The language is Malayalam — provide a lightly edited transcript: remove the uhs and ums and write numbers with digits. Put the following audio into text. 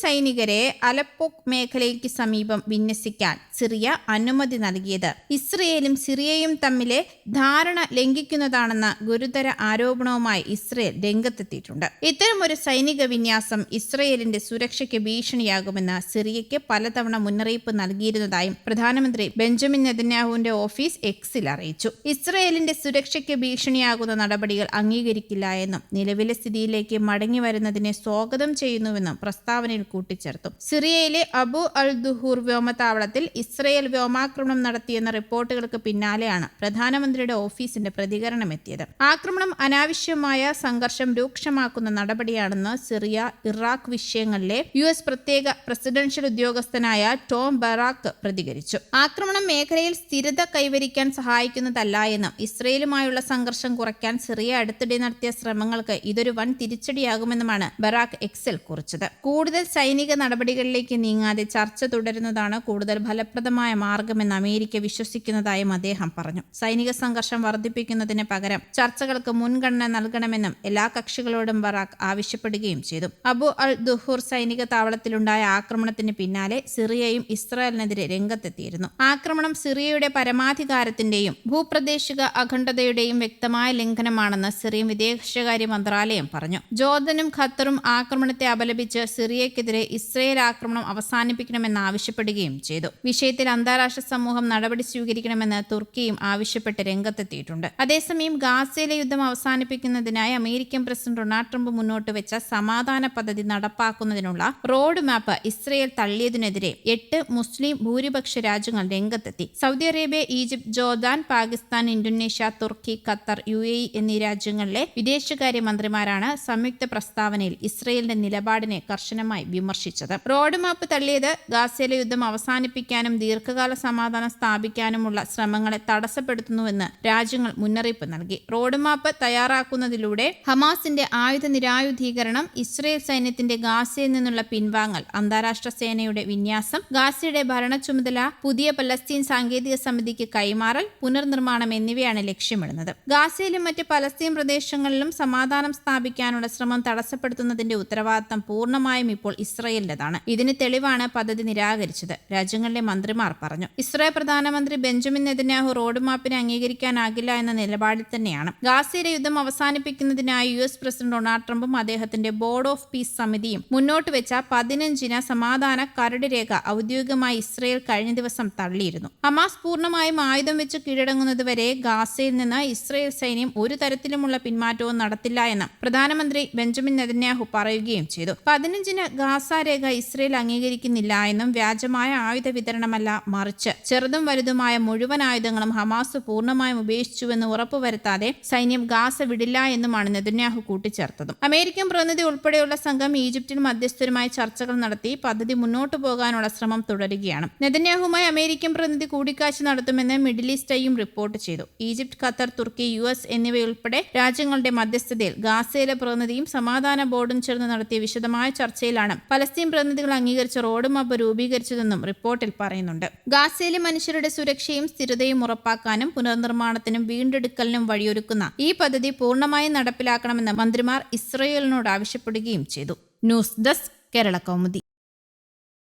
സൈനികരെ അലപ്പോ മേഖലയ്ക്ക് സമീപം വിന്യസിക്കാൻ സിറിയ അനുമതി നൽകിയത് ഇസ്രയേലും സിറിയയും തമ്മിലെ ധാരണ ലംഘിക്കുന്നതാണെന്ന ഗുരുതര ആരോപണവുമായി ഇസ്രയേൽ രംഗത്തെത്തിയിട്ടുണ്ട്. ഇത്തരമൊരു സൈനിക വിന്യാസം ഇസ്രയേലിന്റെ സുരക്ഷയ്ക്ക് ഭീഷണിയാകുമെന്ന് സിറിയയ്ക്ക് പലതവണ മുന്നറിയിപ്പ് നൽകിയിരുന്നതായും പ്രധാനമന്ത്രി ബെഞ്ചമിൻ നെതന്യാഹുവിന്റെ ഓഫീസ് എക്സിൽ അറിയിച്ചു. ഇസ്രയേലിന്റെ സുരക്ഷയ്ക്ക് ഭീഷണിയാകുന്ന നടപടികൾ അംഗീകരിക്കില്ല എന്നും നിലവിലെ സ്ഥിതിയിലേക്ക് മടങ്ങി വരുന്നതിനെ സ്വാഗതം ചെയ്യുന്നുവെന്നും പ്രസ്താവനയിൽ കൂട്ടിച്ചേർത്തു. സിറിയയിലെ അബു അൽ ദുഹൂർ വ്യോമതാവളത്തിൽ ഇസ്രയേൽ വ്യോമാക്രമണം നടത്തിയെന്ന റിപ്പോർട്ടുകൾക്ക് പിന്നാലെയാണ് പ്രധാനമന്ത്രിയുടെ ഓഫീസിന്റെ പ്രതികരണമെത്തിയത്. ആക്രമണം അനാവശ്യമായ സംഘർഷം രൂക്ഷമാക്കുന്ന നടപടിയാണെന്ന് സിറിയ ഇറാഖ് വിഷയങ്ങളിലെ US പ്രത്യേക പ്രസിഡൻഷ്യൽ ഉദ്യോഗസ്ഥനായ ടോം ബറാക്ക് പ്രതികരിച്ചു. ആക്രമണം മേഖലയിൽ സ്ഥിരത കൈവരിക്കാൻ സഹായിക്കുന്നതല്ല എന്നും ഇസ്രയേലുമായുള്ള സംഘർഷം കുറയ്ക്കാൻ സിറിയ അടുത്തിടെ നടത്തിയ ശ്രമങ്ങൾക്ക് ഇതൊരു വൻ തിരിച്ചടിയാകുമെന്നുമാണ് ബറാക്ക് എക്സിൽ കുറിച്ചത്. കൂടുതൽ സൈനിക നടപടികളിലേക്ക് നീങ്ങാതെ ചർച്ച തുടരുന്നതാണ് കൂടുതൽ ഫലപ്രദമായ മാർഗമെന്ന് അമേരിക്ക വിശ്വസിക്കുന്നതായും അദ്ദേഹം പറഞ്ഞു. സൈനിക സംഘർഷം വർദ്ധിപ്പിക്കുന്നതിന് പകരം ചർച്ചകൾക്ക് മുൻഗണന നൽകണമെന്നും എല്ലാ കക്ഷികളോടും ബറാക്ക് ആവശ്യപ്പെടുകയും ചെയ്തു. അബു അൽ ദുഹൂർ സൈനിക താവളത്തിലുണ്ടായ ആക്രമണത്തിന് പിന്നാലെ സിറിയയും ഇസ്രായേലിനെതിരെ രംഗത്തെത്തിയിരുന്നു. ആക്രമണം സിറിയയുടെ പരമാധികാരത്തിന്റെയും ഭൂപ്രദേശിക അഖണ്ഡതയുടെയും വ്യക്തമായ ലംഘനമാണെന്ന് സിറിയൻ വിദേശകാര്യ മന്ത്രാലയം പറഞ്ഞു. ജോർദനും ഖത്തറും ആക്രമണത്തെ അപലപിച്ച് സിറിയക്കെതിരെ ഇസ്രയേൽ ആക്രമണം അവസാനിപ്പിക്കണമെന്ന് ആവശ്യപ്പെടുകയും ചെയ്തു. വിഷയത്തിൽ അന്താരാഷ്ട്ര സമൂഹം നടപടി സ്വീകരിക്കണമെന്ന് തുർക്കിയും ആവശ്യപ്പെട്ട് രംഗത്തെത്തിയിട്ടുണ്ട്. അതേസമയം ഗാസയിലെ യുദ്ധം അവസാനിപ്പിക്കുന്നതിനായി അമേരിക്കൻ പ്രസിഡന്റ് ഡൊണാൾഡ് ട്രംപ് മുന്നോട്ട് വെച്ച സമാധാന പദ്ധതി നടപ്പാക്കുന്നതിനുള്ള റോഡ് മാപ്പ് ഇസ്രയേൽ തള്ളിയതിനെതിരെ 8 മുസ്ലിം ഭൂരിപക്ഷ രാജ്യങ്ങൾ രംഗത്തെത്തി. Saudi Arabia, Egypt, Jordan, Pakistan, Indonesia, തുർക്കി, ഖത്തർ, UAE എന്നീ രാജ്യങ്ങളിലെ വിദേശകാര്യ മന്ത്രിമാരാണ് സംയുക്ത പ്രസ്താവനയിൽ ഇസ്രയേലിന്റെ നിലപാടിനെ കർശനമായി വിമർശിച്ചത്. റോഡ് മാപ്പ് തള്ളിയത് ഗാസയിലെ യുദ്ധം അവസാനിപ്പിക്കാനും ദീർഘകാല സമാധാനം സ്ഥാപിക്കാനുമുള്ള ശ്രമങ്ങളെ തടസ്സപ്പെടുത്തുന്നുവെന്ന് രാജ്യങ്ങൾ മുന്നറിയിപ്പ് നൽകി. റോഡ് മാപ്പ് തയ്യാറാക്കുന്നതിലൂടെ ഹമാസിന്റെ ആയുധ നിരായുധീകരണം, ഇസ്രയേൽ സൈന്യത്തിന്റെ ഗാസയിൽ നിന്നുള്ള പിൻവാങ്ങൽ, അന്താരാഷ്ട്ര സേനയുടെ വിന്യാസം, ഗാസയുടെ ഭരണ ചുമതല പുതിയ പലസ്തീൻ സാങ്കേതിക സമിതിക്ക് കൈമാറൽ, പുനർനിർമ്മാണം എന്നിവയാണ് ലക്ഷ്യമിടുന്നത്. ഗാസയിലും മറ്റ് പലസ്തീൻ പ്രദേശങ്ങളിലും സമാധാനം സ്ഥാപിക്കാനുള്ള ശ്രമം തടസ്സപ്പെടുത്തുന്നതിന്റെ ഉത്തരവാദിത്തം പൂർണ്ണമായും ഇപ്പോൾ ഇസ്രയേലിന്റേതാണ്. ഇതിന് തെളിവാണ് പദ്ധതി നിരാകരിച്ചത്, രാജ്യങ്ങളിലെ മന്ത്രിമാർ പറഞ്ഞു. ഇസ്രായേൽ പ്രധാനമന്ത്രി ബെഞ്ചമിൻ നെതന്യാഹു റോഡ് മാപ്പിനെ അംഗീകരിക്കാനാകില്ല എന്ന നിലപാടിൽ തന്നെയാണ്. ഗാസയിലെ യുദ്ധം അവസാനിപ്പിക്കുന്നതിനായി US പ്രസിഡന്റ് ഡൊണാൾഡ് ട്രംപും അദ്ദേഹത്തിന്റെ ബോർഡ് ഓഫ് പീസ് സമിതിയും മുന്നോട്ട് വെച്ച 15 സമാധാന കരട് രേഖ ഔദ്യോഗികമായി ഇസ്രയേൽ കഴിഞ്ഞ ദിവസം തള്ളിയിരുന്നു. ഹമാസ് പൂർണ്ണമായും ആയുധം വെച്ച് കീഴടങ്ങുന്നതുവരെ ഗാസയിൽ നിന്ന് ഇസ്രയേൽ സൈന്യം ഒരു തരത്തിലുമുള്ള പിന്മാറ്റവും നടത്തില്ല എന്ന് പ്രധാനമന്ത്രി ബെഞ്ചമിൻ നെതന്യാഹു പറയുകയും ചെയ്തു. 15 ഗാസ രേഖ ഇസ്രയേൽ അംഗീകരിക്കുന്നില്ല എന്നും വ്യാജമായ ആയുധ വിതരണമല്ല, മറിച്ച് ചെറുതും വലുതുമായ മുഴുവൻ ആയുധങ്ങളും ഹമാസ് പൂർണ്ണമായും ഉപേക്ഷിച്ചുവെന്ന് ഉറപ്പുവരുത്താതെ സൈന്യം ഗാസ വിടില്ല എന്നുമാണ് നെതന്യാഹു കൂട്ടിച്ചേർത്തതും. അമേരിക്കൻ പ്രതിനിധി ഉൾപ്പെടെയുള്ള സംഘം ഈജിപ്തിൽ മധ്യസ്ഥരുമായി ചർച്ചകൾ നടത്തി പദ്ധതി മുന്നോട്ടു പോകാനുള്ള ശ്രമം തുടരുകയാണ്. നെതന്യാഹുമായി അമേരിക്കൻ പ്രതിനിധി കൂടിക്കാഴ്ച നടത്തുമെന്ന് മിഡിൽ ഈസ്റ്റ് ഐയും റിപ്പോർട്ട് ചെയ്തു. ഈജിപ്ത്, ഖത്തർ, തുർക്കി, US എന്നിവയുൾപ്പെടെ രാജ്യങ്ങളുടെ മധ്യസ്ഥതയിൽ ഗാസയിലെ പ്രതിനിധിയും സമാധാന ബോർഡും ചേർന്ന് നടത്തിയ വിശദമായ ചർച്ചയിലാണ് പലസ്തീൻ പ്രതിനിധികൾ അംഗീകരിച്ച റോഡ് മാപ്പ് രൂപീകരിച്ചതെന്നും റിപ്പോർട്ടിൽ പറയുന്നുണ്ട്. ഗാസയിലെ മനുഷ്യരുടെ സുരക്ഷയും സ്ഥിരതയും ഉറപ്പാക്കാനും പുനർനിർമ്മാണത്തിനും വീണ്ടെടുക്കലിനും വഴിയൊരുക്കുന്ന ഈ പദ്ധതി പൂർണ്ണമായും നടപ്പിലാക്കണമെന്ന് മന്ത്രിമാർ ഇസ്രയേലിനോട് ആവശ്യപ്പെടുകയും ചെയ്തു. News desk, Kerala Kaumudi.